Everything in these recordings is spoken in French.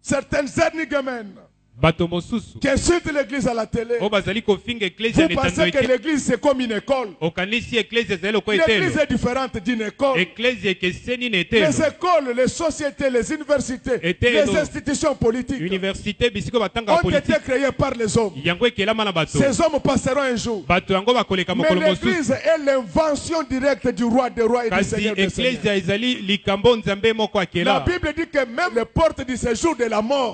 certaines ethniques qui insultent l'église à la télé. Vous pensez que l'église c'est comme une école. L'église est différente d'une école. Les écoles, les sociétés, les universités, les institutions politiques ont été créées par les hommes. Ces hommes passeront un jour. Mais l'église est l'invention directe du roi des rois et du Seigneur des seigneurs. La Bible dit que même les portes du séjour de la mort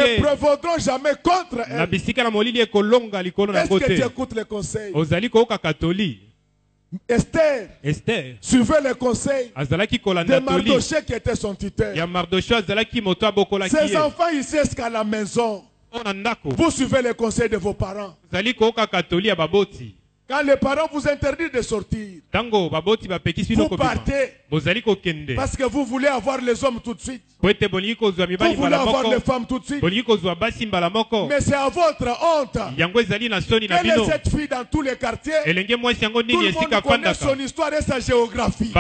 ne prévaudront jamais contre elle. Est-ce que tu écoutes les conseils? Esther suivait les conseils de Mardoché qui était son tuteur. Ses enfants ici, est-ce qu'à la maison vous suivez les conseils de vos parents? Quand les parents vous interdisent de sortir, vous partez parce que vous voulez avoir les hommes tout de suite. Vous voulez avoir les femmes tout de suite. Mais c'est à votre honte. Elle est cette fille dans tous les quartiers. Tout le monde connaît son histoire et sa géographie.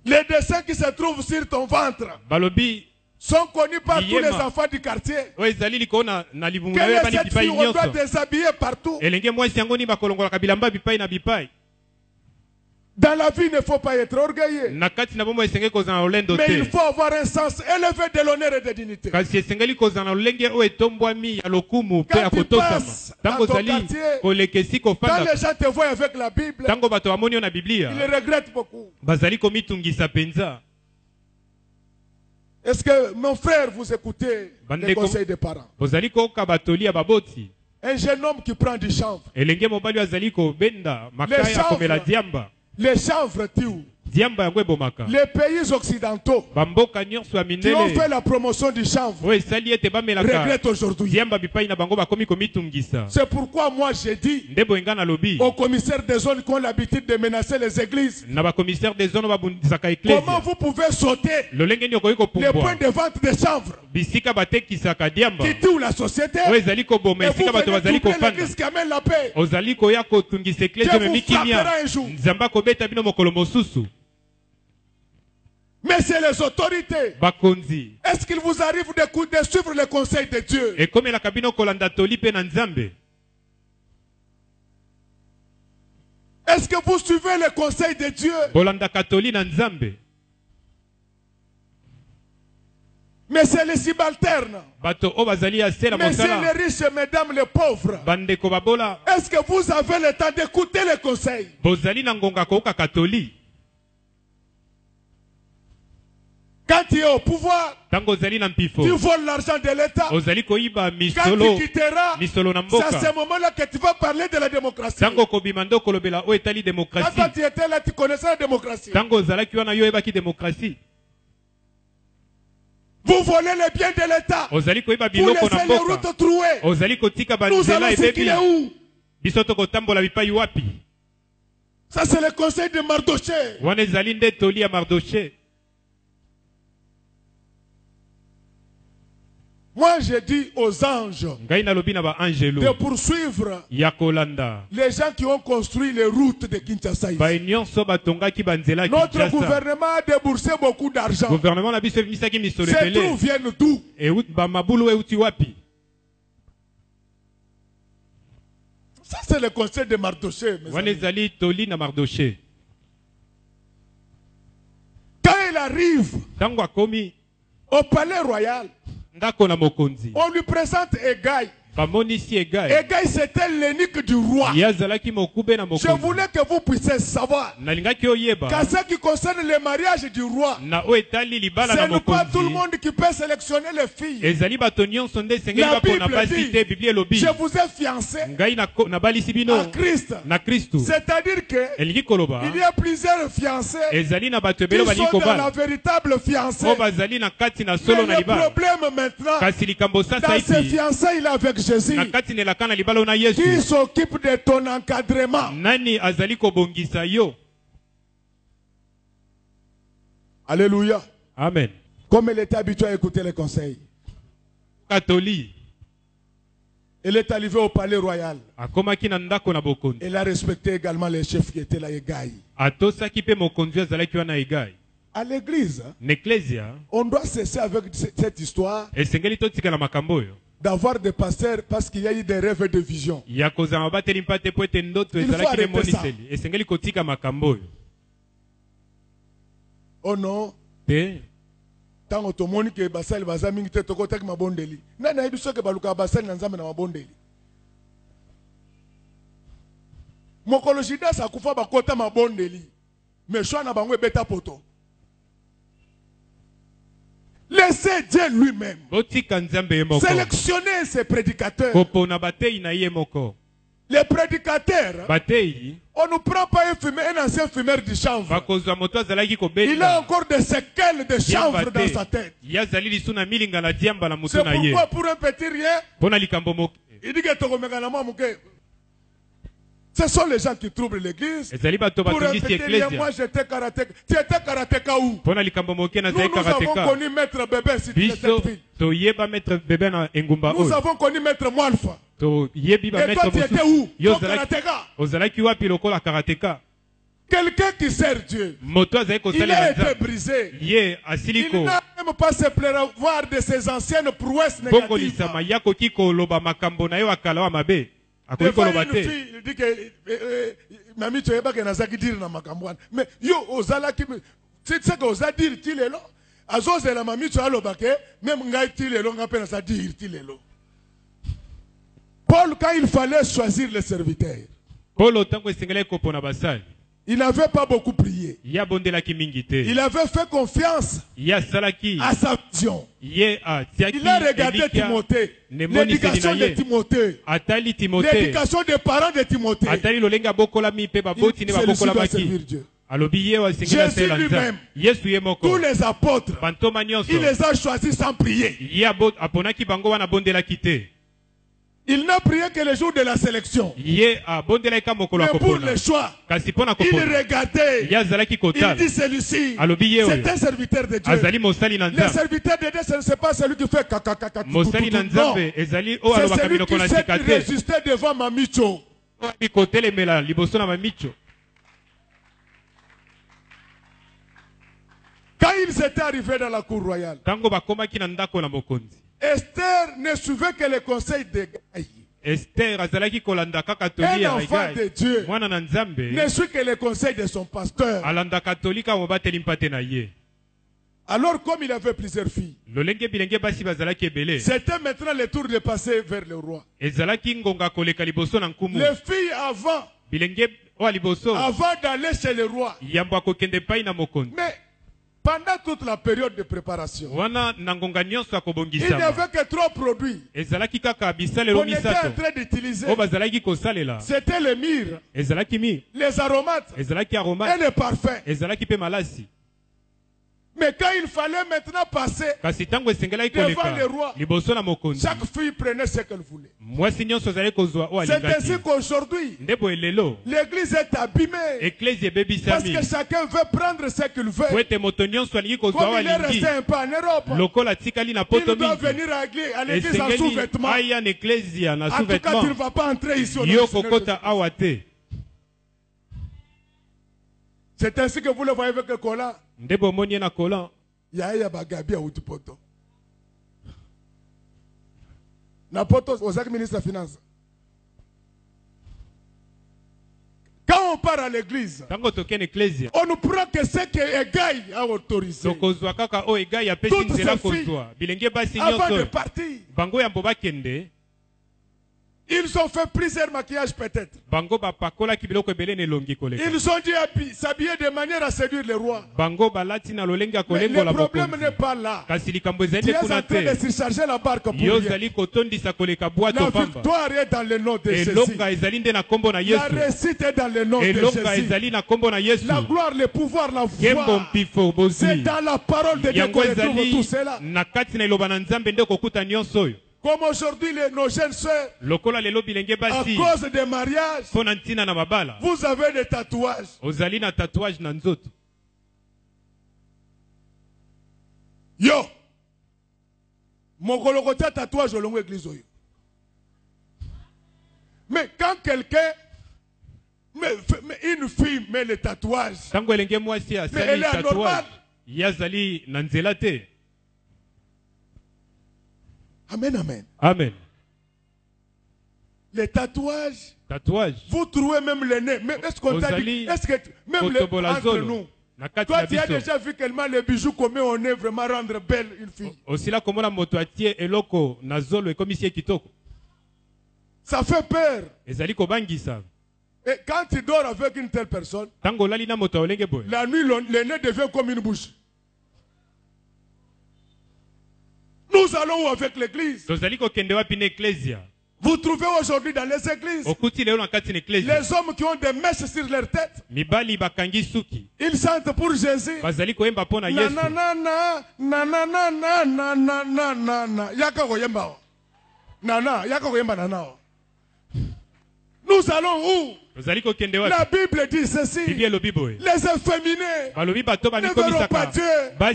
Les dessins qui se trouvent sur ton ventre sont connus par tous les enfants du quartier. Quelle est cette fille? On doit déshabiller partout. Dans la vie, il ne faut pas être orgueilleux. Mais il faut avoir un sens élevé de l'honneur et de dignité. Quand tu passes dans ton quartier, quand les gens te voient avec la Bible, ils regrettent beaucoup. Est-ce que mon frère, vous écoutez les conseils des parents? Un jeune homme qui prend du chanvre. Les chanvres tuent. Les pays occidentaux qui ont fait la promotion du chanvre regrettent aujourd'hui. C'est pourquoi moi j'ai dit aux commissaires des zones qui ont l'habitude de menacer les églises, comment vous pouvez sauter les points de vente de chanvre qui tuent la société et vous venez trouver l'église qui amène la paix. Dieu vous frappera un jour. Mais c'est les autorités. Est-ce qu'il vous arrive de suivre les conseils de Dieu? Est-ce que vous suivez les conseils de Dieu? Mais c'est les subalternes. Mais c'est les riches, mesdames, les pauvres. Est-ce que vous avez le temps d'écouter les conseils? Quand tu es au pouvoir, tu voles l'argent de l'État. Quand tu quitteras, c'est à ce moment-là que tu vas parler de la démocratie. Quand toi tu étais là, tu connaissais la démocratie. Vous volez les biens de l'État. Vous laissez les routes trouées. Nous allons circuler où? Ça c'est le conseil de Mardoché. Moi, je dis aux anges de poursuivre les gens qui ont construit les routes de Kinshasa. Notre gouvernement a déboursé beaucoup d'argent. Ces trous viennent d'où? Ça, c'est le conseil de Mardoché. Quand il arrive au palais royal, on lui présente Egaï. Egaï, c'était l'eunuque du roi. Je voulais que vous puissiez savoir qu'à ce qui concerne le mariage du roi, ce n'est pas tout le monde qui peut sélectionner les filles. La Bible dit, je vous ai fiancé à Christ. C'est-à-dire qu'il y a plusieurs fiancés qui sont dans la véritable fiancée. Mais le problème maintenant, dans ces fiancés, il est avec Jésus. Qui s'occupe de ton encadrement? Alléluia. Amen. Comme il était habitué à écouter les conseils. Catholique. Elle est arrivée au palais royal. Elle a respecté également les chefs qui étaient là, Egaï. À l'église, on doit cesser avec cette histoire d'avoir des pasteurs parce qu'il y a eu des rêves et des visions. Il faut arrêter ça. Oh non. Tant que monde que basal bazami te toko tek mabondeli. Na na ibiso ke baluka basal na nzambe na mabondeli. Mokolo jida sa kufa bakota mabondeli. Mais choix na bango beta poto. Laissez Dieu lui-même sélectionner ses prédicateurs. Les prédicateurs, on ne prend pas un ancien fumeur du chanvre. Il a encore des séquelles de chanvre dans sa tête. C'est pourquoi pour un petit rien, il dit que ce sont les gens qui troublent l'église. Pour un petit rien, moi j'étais karatéka. Tu étais karatéka où? Nous avons connu maître bébé si tu étais fille. Nous avons connu maître Moalfa. Et toi tu étais où? Karatéka. Quelqu'un qui sert Dieu, il a été brisé. Il n'a même pas se prévoir de ses anciennes prouesses négatives. Devant une fille, il dit que Mami tu es pas que dire na makambwana. Mais yo ozala ki tu sais que oza dire tilelo. Azoze la mami tu alo bake même ngai tilelo ngapena sa dire tilelo. Paul, quand il fallait choisir les serviteurs, il n'avait pas beaucoup prié. Il avait fait confiance à sa vision. Il a regardé Timothée, l'éducation de Timothée, l'éducation des parents de Timothée. Celui-ci doit servir Dieu. Jésus lui-même, tous les apôtres, il les a choisis sans prier. Il n'a prié que le jour de la sélection. Mais pour le choix, il regardait. Il dit celui-ci, c'est un serviteur de Dieu. Le serviteur de Dieu, ce n'est pas celui qui fait caca. Non. C'est celui qui sait résister devant Mamicho. Quand ils étaient arrivés dans la cour royale, Esther ne suivait que les conseils de Gaï. Un enfant de Dieu ne suit que les conseils de son pasteur. Alors comme il avait plusieurs filles, c'était maintenant le tour de passer vers le roi. Les filles avant d'aller chez le roi, mais pendant toute la période de préparation, il n'y avait que 3 produits qu'on était en train d'utiliser. C'était le myrrhe, les aromates et les parfums. Mais quand il fallait maintenant passer devant le roi, chaque fille prenait ce qu'elle voulait. C'est ainsi qu'aujourd'hui, l'église est abîmée. Parce que chacun veut prendre ce qu'il veut. Comme il est resté un peu en Europe, il doit venir à l'église en sous-vêtements. En tout cas, tu ne vas pas entrer ici au nom. C'est ainsi que vous le voyez avec le collant. Yaya bagabi a utipoto. Na poto aux ministre des Finances. Quand on part à l'église, on ne prend que ce que Egaï a autorisé. Toutes ces filles, avant de partir, ils ont fait plusieurs maquillages peut-être. Ils ont dû s'habiller de manière à séduire le roi. Mais le problème n'est pas là. Tu es en train de surcharger la barque pour rien. La victoire est dans le nom de Jésus. La réussite est dans le nom de Jésus. La gloire, le pouvoir, la foi, c'est dans la parole de Dieu qu'on retrouve tout cela. Comme aujourd'hui, nos jeunes soeurs, à cause des mariages, vous avez des tatouages. Yo! Mon tatouage au long église. Mais quand quelqu'un, une fille met le tatouage, mais elle est anormale. Amen, amen. Amen. Les tatouages. Vous trouvez même le nez. Est-ce qu'on t'a dit, est-ce que même le, entre nous, toi tu as déjà vu tellement les bijoux qu'on met au nez vraiment rendre belle une fille. Ça fait peur. Et quand tu dors avec une telle personne, la nuit le nez devient comme une bouche. Nous allons où avec l'église? Vous trouvez aujourd'hui dans les églises les hommes qui ont des mèches sur leur tête. Ils chantent pour Jésus. Nous allons où? La Bible dit ceci. Les efféminés ne verront pas Dieu. Un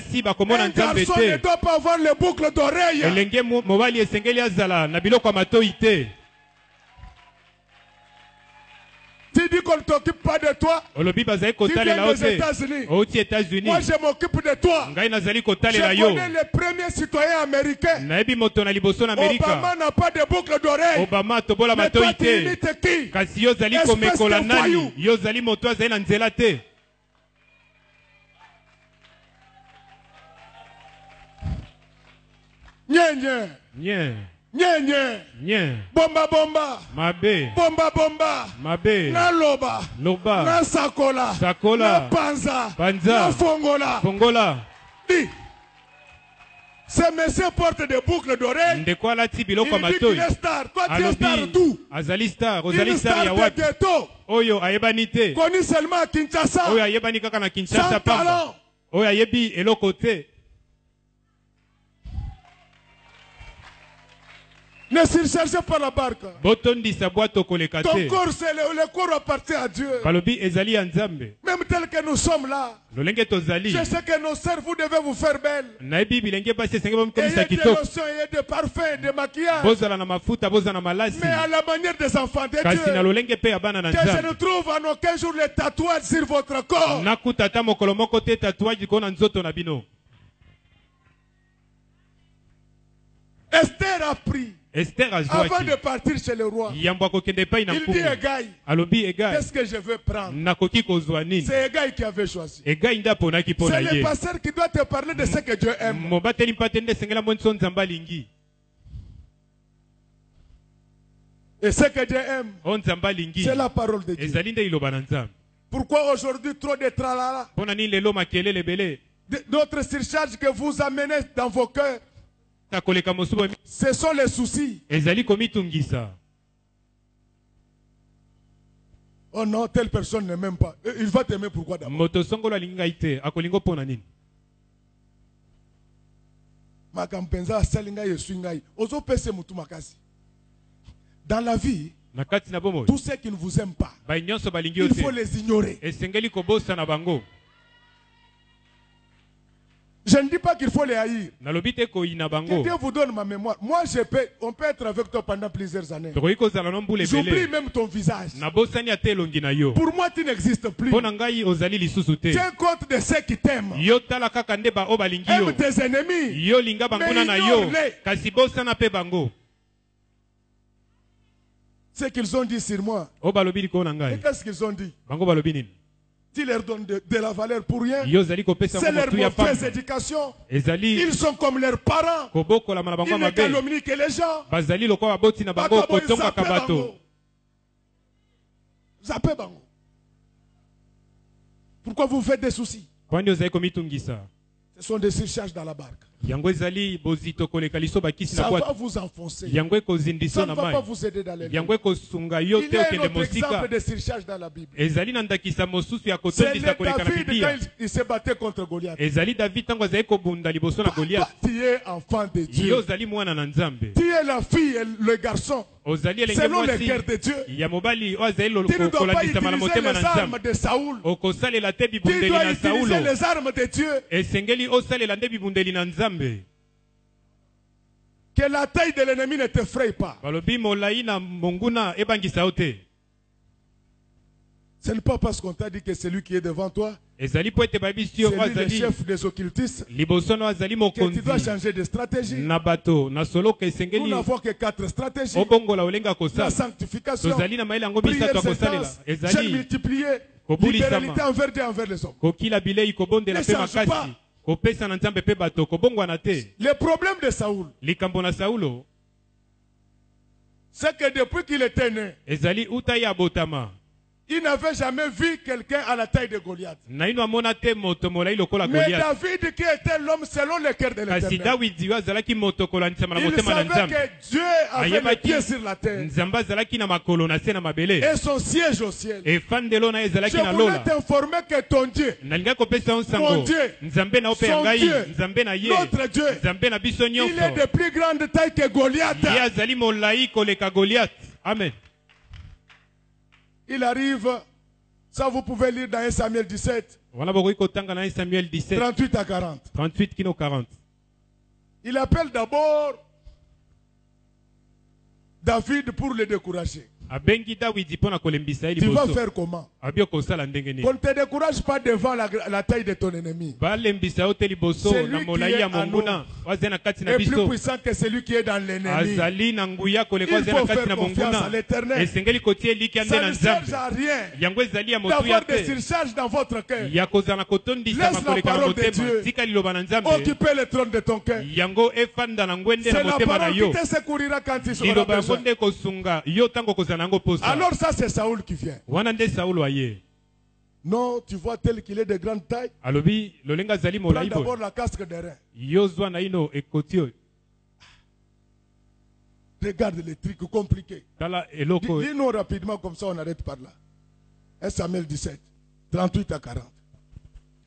garçon ne doit pas avoir les boucles d'oreilles. Tu dis qu'on ne t'occupe pas de toi. Tu viens des États-Unis. Moi je m'occupe de toi. Je connais les premiers citoyens américains. Obama n'a pas de boucle d'oreille. Mais toi tu imites qui? Espèce de voyou. Bomba bomba. Bomba bomba. Na loba. Na sakola. Na panza. Na fongola. Dis. Ce monsieur porte des boucles d'oreilles. Il dit qu'il est star. Toi tu es star d'où? Une star de ghetto. Connu seulement à Kinshasa. Sans talent. Ne surchargez pas la barque. Ton corps, c'est le corps appartient à Dieu. Même tel que nous sommes là. Je sais que nos sœurs, vous devez vous faire belle. Ayez des lotions, ayez des parfums, des maquillages. Mais à la manière des enfants de Dieu. Que je ne trouve en aucun jour les tatouages sur votre corps. Esther a pris. Avant de partir chez le roi, il dit Hegai, qu'est-ce que je veux prendre? C'est Hegai qui avait choisi. C'est le pasteur qui doit te parler de ce que Dieu aime. Et ce que Dieu aime, c'est la parole de Dieu. Pourquoi aujourd'hui trop de tralala? D'autres surcharges que vous amenez dans vos cœurs. Ce sont les soucis. Oh non, telle personne ne m'aime pas. Il va t'aimer pourquoi d'abord? Dans la vie, tous ceux qui ne vous aiment pas, il faut les ignorer. Je ne dis pas qu'il faut les haïr. Que Dieu vous donne ma mémoire. Moi, on peut être avec toi pendant plusieurs années. J'oublie même ton visage. Pour moi, tu n'existes plus. Tiens compte de ceux qui t'aiment. Aime tes ennemis. Mais ignore-les. Ce qu'ils ont dit sur moi. Et qu'est-ce qu'ils ont dit? Tu leur donnes de la valeur pour rien. C'est leur mauvaise éducation. Ils sont comme leurs parents. Ils ne calomnient que les gens. Zappé bango. Pourquoi vous faites des soucis? Ce sont des surcharges dans la barque. Ça va vous enfoncer. Ça ne va pas vous aider dans les lieux. Il y a un autre exemple de surcharge dans la Bible. C'est David quand il se battait contre Goliath. Toi, tu es enfant de Dieu. Tu es la fille et le garçon. Selon les guerres de Dieu. Tu ne dois pas utiliser les armes de Saoul. Tu dois utiliser les armes de Dieu. Que la taille de l'ennemi ne t'effraie pas. Ce n'est pas parce qu'on t'a dit que c'est lui qui est devant toi, c'est lui le chef des occultistes, que tu dois changer de stratégie. Nous n'avons que 4 stratégies. La sanctification, prière, séquence, jeûne multiplié, libéralité envers Dieu, envers les hommes. Ne change pas. Le problème de Saoul, c'est que depuis qu'il était né, il n'avait jamais vu quelqu'un à la taille de Goliath. Mais David, qui était l'homme selon le cœur de l'Éternel, il savait que Dieu avait les pieds sur la terre et son siège au ciel. Je voulais t'informer que ton Dieu, mon Dieu, son Dieu, notre Dieu, il est de plus grande taille que Goliath. Amen. Il arrive, ça vous pouvez lire dans 1 Samuel 17, 38 à 40. 40. Il appelle d'abord David pour le décourager. Tu vas faire comment? On ne te décourage pas devant la taille de ton ennemi. Celui qui est en nous est plus puissant que celui qui est dans l'ennemi. Il faut faire confiance à l'Éternel. Ça ne sert à rien d'avoir des surcharges dans votre cœur. Laisse la parole de Dieu occuper le trône de ton cœur. C'est la parole qui te secourira quand tu seras besoin. Alors ça c'est Saoul qui vient. Non, tu vois tel qu'il est de grande taille. Prends d'abord la casque des reins. Regarde les trucs compliqués. Dis-nous rapidement comme ça on arrête par là. 1 Samuel 17, 38 à 40.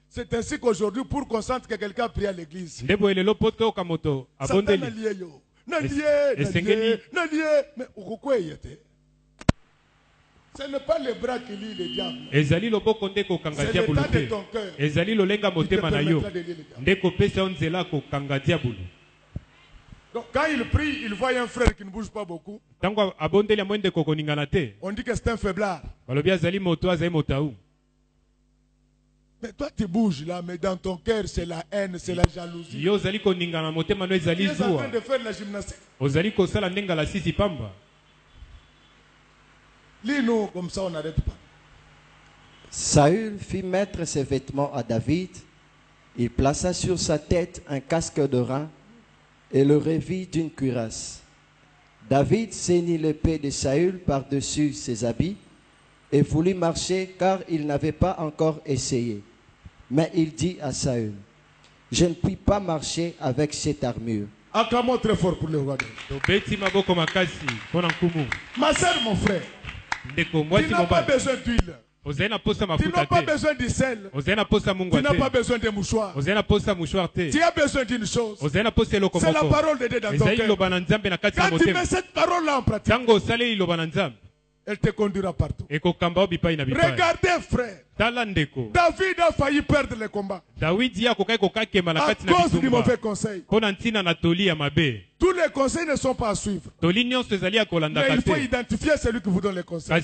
C'est ainsi qu'aujourd'hui, pour qu'on sente que quelqu'un prie à l'église, Satan est lié. Mais pourquoi il était? Ce n'est pas le bras qui lie le diable. C'est l'état de ton cœur qui te permettra de lier le diable. Donc quand il prie, il voit un frère qui ne bouge pas beaucoup. On dit que c'est un faiblard. Mais toi tu bouges là, mais dans ton cœur c'est la haine, c'est la jalousie. Tu es en train de faire la gymnastique. Lis-nous comme ça on n'arrête pas. Saül fit mettre ses vêtements à David. Il plaça sur sa tête un casque de reins et le revit d'une cuirasse. David ceignit l'épée de Saül par-dessus ses habits et voulut marcher car il n'avait pas encore essayé. Mais il dit à Saül, je ne puis pas marcher avec cette armure. Acclamons très fort pour le roi. Ma soeur, mon frère, tu n'as pas besoin d'huile. Tu n'as pas besoin de sel. Tu n'as pas besoin de mouchoir. Tu as besoin d'une chose. C'est la parole de Dieu dans ton cœur. Quand tu mets cette parole-là en pratique, elle te conduira partout. Regardez, frère. David a failli perdre le combat à cause du mauvais conseil. Tous les conseils ne sont pas à suivre. Mais il faut identifier celui qui vous donne les conseils.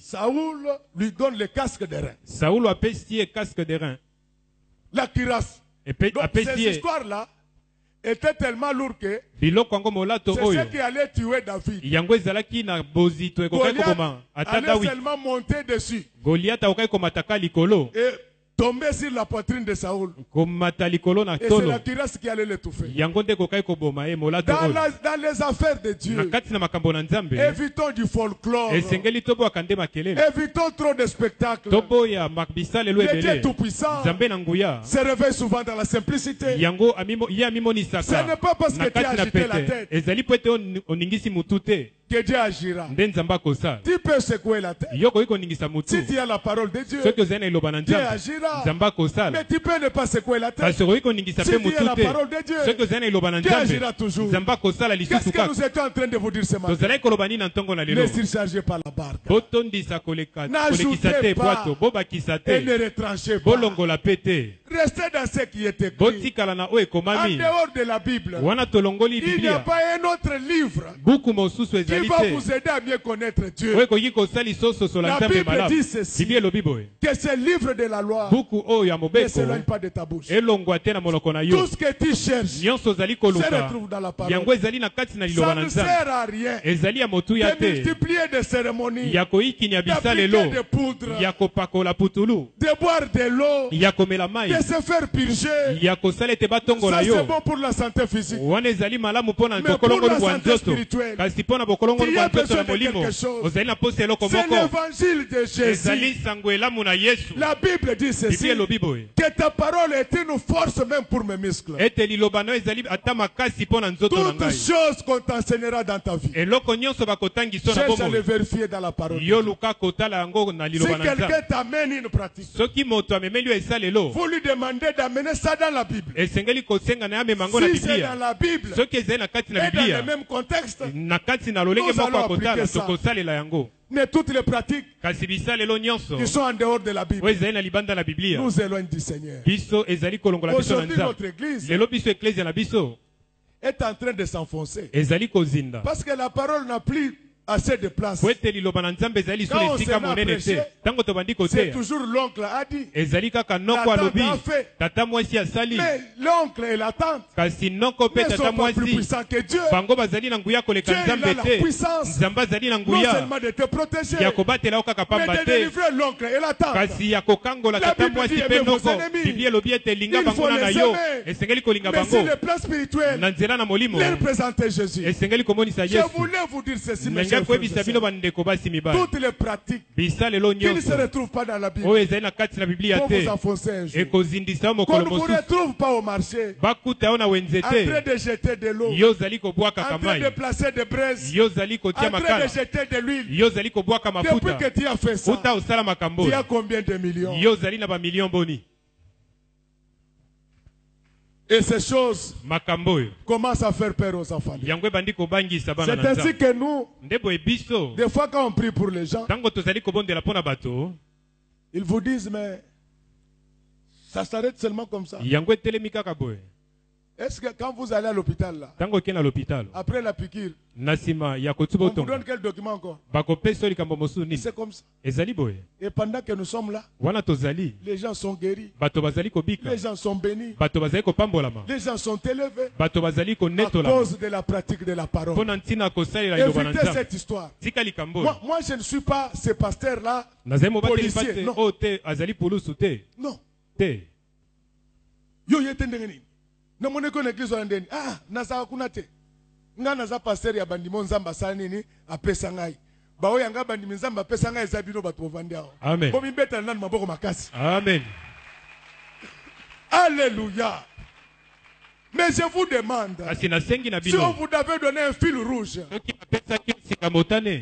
Saoul lui donne le casque des reins. La cuirasse. Donc ces histoires-là était tellement lourd que c'est ce qui allait tuer David. Goliath allait seulement monter dessus et tomber sur la poitrine de Saoul. Et c'est la cuirasse qui allait l'étouffer. Dans les affaires de Dieu, évitons du folklore. Évitons trop de spectacles. Le Dieu Tout-Puissant se réveille souvent dans la simplicité. Ce n'est pas parce que tu as agité la tête que Dieu agira. Tu peux secouer la tête. Si tu as la parole de Dieu, Dieu agira. Mais tu peux ne pas secouer la tête. Si tu as la parole de Dieu, Dieu agira toujours. Qu'est-ce que nous étions en train de vous dire ce matin? Ne surchargez pas la barque. N'ajoutez pas et ne retranchez pas. Restez dans ce qui est écrit. En dehors de la Bible, il n'y a pas un autre livre qui va vous aider à mieux connaître Dieu. La Bible dit ceci, que ce livre de la loi ne s'éloigne pas de ta bouche. Tout ce que tu cherches se retrouve dans la parole. Ça ne sert à rien de multiplier des cérémonies, d'appliquer des poudres, de boire de l'eau, de se faire purger. Ça c'est bon pour la santé physique. Mais pour la santé spirituelle, tu as besoin de quelque chose. C'est l'évangile de Jésus. La Bible dit ceci, que ta parole est une force même pour mes muscles. Toutes choses qu'on t'enseignera dans ta vie, cherche à les vérifier dans la parole. Si quelqu'un t'amène une pratique, vous lui demandez d'amener ça dans la Bible. Si c'est dans la Bible et dans le même contexte, nous allons appliquer ça. Mais toutes les pratiques qui sont en dehors de la Bible nous éloignent du Seigneur. Aujourd'hui, notre église est en train de s'enfoncer parce que la parole n'a plus assez de place. Quand on s'est prêché, c'est toujours l'oncle a dit, la tante a fait. Mais l'oncle et la tante ne sont pas plus puissants que Dieu. Dieu il a la puissance non seulement de te protéger, mais de délivrer l'oncle et la tante. La Bible dit aimer vos ennemis. Il faut les aimer. Mais sur le plan spirituel, leur présenter Jésus. Je voulais vous dire ceci, mes chers frères et sœurs. Toutes les pratiques qui ne se retrouvent pas dans la Bible vont vous enfoncer un jour. Qu'on ne vous retrouve pas au marché en train de jeter de l'eau, en train de placer des braises, en train de jeter de l'huile. Depuis que tu as fait ça, tu as combien de millions? Et ces choses commencent à faire peur aux enfants. C'est ainsi que nous, des fois quand on prie pour les gens, ils vous disent, mais ça s'arrête seulement comme ça. Est-ce que quand vous allez à l'hôpital là, après la piqûre, on vous donne quel document encore? C'est comme ça. Et pendant que nous sommes là, les gens sont guéris, les gens sont bénis, les gens sont élevés à cause de la pratique de la parole. Évitez cette histoire. Moi je ne suis pas ce pasteur là policier. Non. Namone ko n'église ondeni naza kuna te nga naza pasteur ya bandimo nzamba sanini apesa ngai bawo yanga bandimi nzamba apesa ngai ezabino bato bovandi aho bo mimbeta nani maboko makasi. Amen. Alléluia. Mais je vous demande, si on vous avait donné un fil rouge,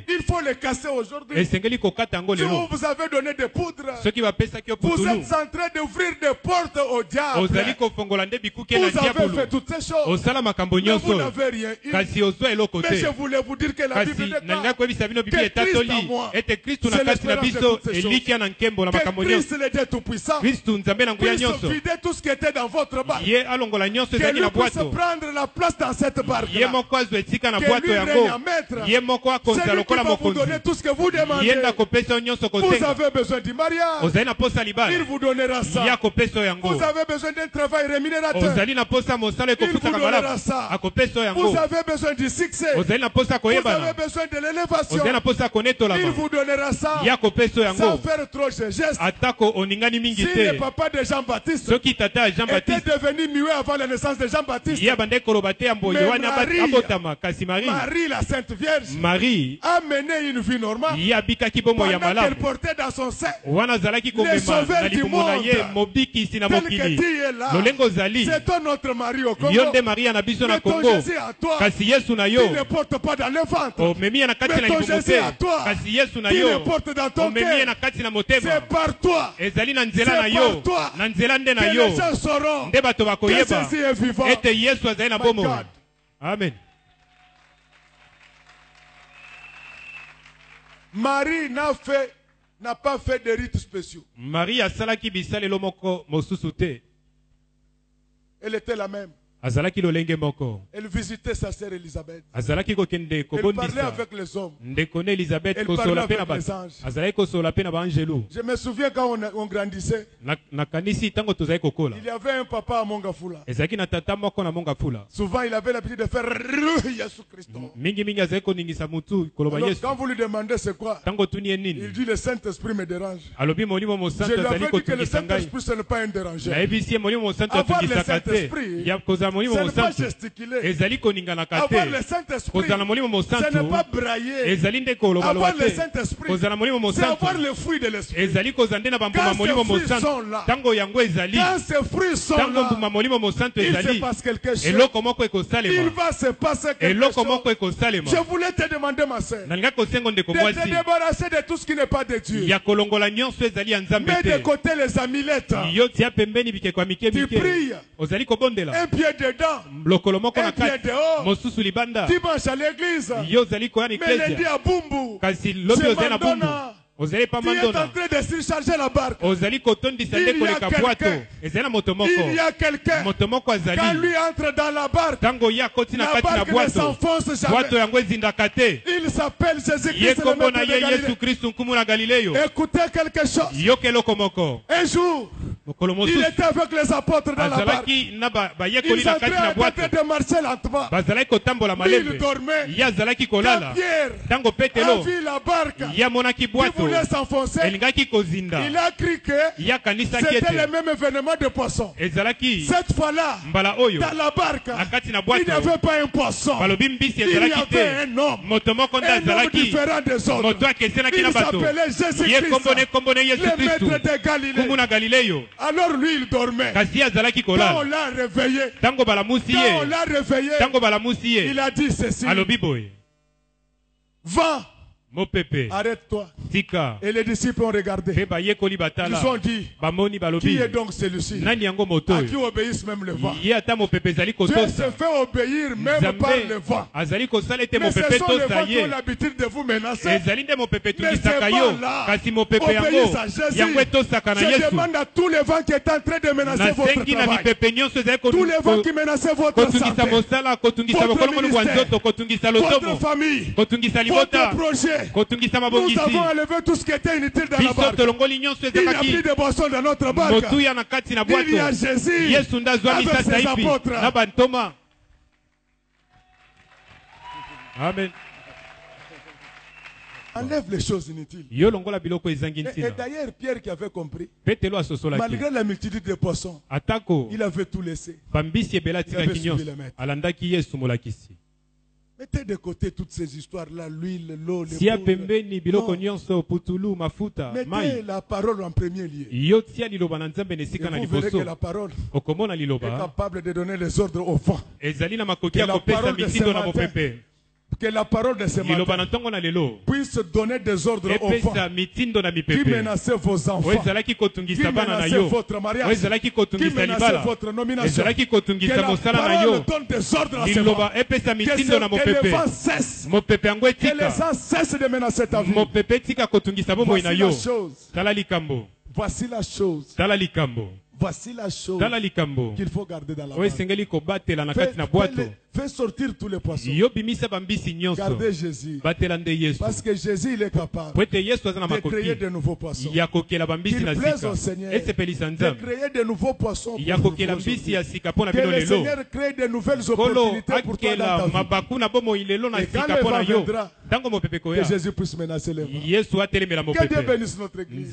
il faut le casser aujourd'hui. Si on vous avait donné des poudres, vous êtes en train d'ouvrir des portes au diable. Vous avez fait toutes ces choses, mais vous n'avez rien eu. Mais je voulais vous dire que la Bible déclare que Christ en moi, c'est l'espérance de toutes ces choses. Que Christ, le Dieu Tout-Puissant, puisse vider tout ce qui était dans votre barque. Que lui puisse prendre la place dans cette barque-là. Que lui règne en maître. C'est lui qui va vous donner tout ce que vous demandez. Vous avez besoin du mariage, il vous donnera ça. Vous avez besoin d'un travail rémunérateur, il vous donnera ça. Vous avez besoin du succès, vous avez besoin de l'élévation, il vous donnera ça. Sans faire trop de gestes. Si le papa de Jean-Baptiste était devenu muet avant la naissance de Jean-Baptiste, mais Marie, la Sainte Vierge, a mené une vie normale pendant qu'elle portait dans son sein les sauveurs du monde. Tel que tu es là, c'est toi notre mari au Congo. Mais ton Jésus à toi, tu ne portes pas dans le ventre. Mais ton Jésus à toi, tu le portes dans ton cœur. C'est par toi, c'est par toi que les gens sauront que Jésus est vivant. My God. Amen. Marie n'a pas fait de rites spéciaux. Marie a salaki bisalelo moko mosusute. Elle était la même. Azalaki lolenge moko. Elle visitait sa sœur Elisabeth. Azalaki kokende kobondisa. Elle parlait avec les hommes. Ndekone Elisabeth elle parlait avec les anges. Azalaki kosola pe na ba angelo. Je me souviens quand on grandissait. Na kanisi tango tozali kokola. Il y avait un papa à Mongafula. Ezaki na tata moko na Mongafula. Souvent il avait l'habitude de faire Jésus Christ. Mingi azali koningisa mutu koloba Yesu. Quand vous lui demandez c'est quoi? Tango tuni nini? Il dit le Saint-Esprit me dérange. Alobi molimo mo santo azali kotungisanga. Je lui avais dit que le Saint-Esprit ce n'est pas un dérangeur. Na ebisi molimo mo santo kotungisaka te. Ya koza molimo mo santo. Ezali koningana kate. Avoir le Saint-Esprit, kozala molimo mo santo. Ce n'est pas brailler. Ezali nde koloba avoir le Saint-Esprit, kozala molimo mo c'est santo. avoir le fruit de l'esprit. Ezali kozande na bambuma molimo mo santo. Tango yango ezali. Quand ces fruits sont tango là, mbuma molimo mo santo ezali. Il se passe quelque chose. Eloko moko ekosalema. Il va se passer quelque eloko chose. moko ekosalema. Je voulais te demander ma sœur. Nanga kosengo ndeko mwasi. De te débarrasser de tout ce qui n'est pas de Dieu. Ya kolongola nyonso ezali ya Nzambe te. Mets de côté les amulettes. Yo tia pembeni bikeko mike mike. Tu pries. Ozali kobondela. Un pied dedans. Lokolo moko na kati. Mosusu libanda. Dimanche à l'église. Yo zali ko ya eklesia. Melendi à Bumbu. Kasi lobi ozali na Bumbu. Ozali pa mandona. Tu es en train de surcharger la barque. Ozali kotondisa nde koleka bwato. Ezali na moto moko. Il y a quelqu'un. Moto moko azali. Quand lui entre dans la barque. Tango ya koti na kati na bwato. Bwato yango ezindaka te. Il s'appelle Jésus-Christ. Yekombo na ye Yesu Kristo nkumu na Galileo. Écoutez quelque chose. Yokeloko moko. Un jour. Il était avec les apôtres dans la barque. Ils entraient en train de marcher lentement. Il dormait. Pierre a vu la barque qui voulait s'enfoncer. Il a cru que c'était le même événement de poisson. Cette fois-là, dans la barque, il n'y avait pas un poisson. Il y avait un homme différent des autres. Il s'appelait Jésus-Christ, le maître de Galilée. Alors lui il dormait. Quand on l'a réveillé, il a dit ceci. Va. Arrête-toi. Et les disciples ont regardé. Ils ont dit, qui est donc celui-ci à qui obéissent même le vent? Dieu se fait obéir même par le vent. Mais ce sont les vents qui ont l'habitude de vous menacer. Mais ces vents-là obéissent à Jésus. Je demande à tous les vents qui sont en train de menacer votre travail, tous les vents qui menacent votre santé, votre ministère, votre famille, votre projet. Nous avons enlevé tout ce qui était inutile dans la barque. Il n'y a plus de boisson dans notre barque. Il y a Jésus avec ses apôtres. Amen. Enlève les choses inutiles. Et d'ailleurs, Pierre qui avait compris, malgré la multitude de poissons, il avait tout laissé. Il avait suivi le maître. Mettez de côté toutes ces histoires-là, l'huile, l'eau, les mettez la parole en premier lieu. Et vous verrez que la parole est capable de donner les ordres au vent. Que la parole de ce matin puisse donner des ordres au vent qui menaçait vos enfants, qui menaçait votre mariage, qui menaçait votre nomination. Que la parole donne des ordres à ce vent. Que le vent cesse. Que les gens cessent de menacer ta vie. Voici la chose. Voici la chose qu'il faut garder dans la barque. Fais sortir tous les poissons. Gardez Jésus. Parce que Jésus il est capable de créer de nouveaux poissons. Qu'il plaise au Seigneur de créer de nouveaux poissons pour vous. Que le Seigneur crée de nouvelles opportunités pour toi dans ta vie. Et quand le vent viendra, que Jésus puisse menacer les vents. Que Dieu bénisse notre église.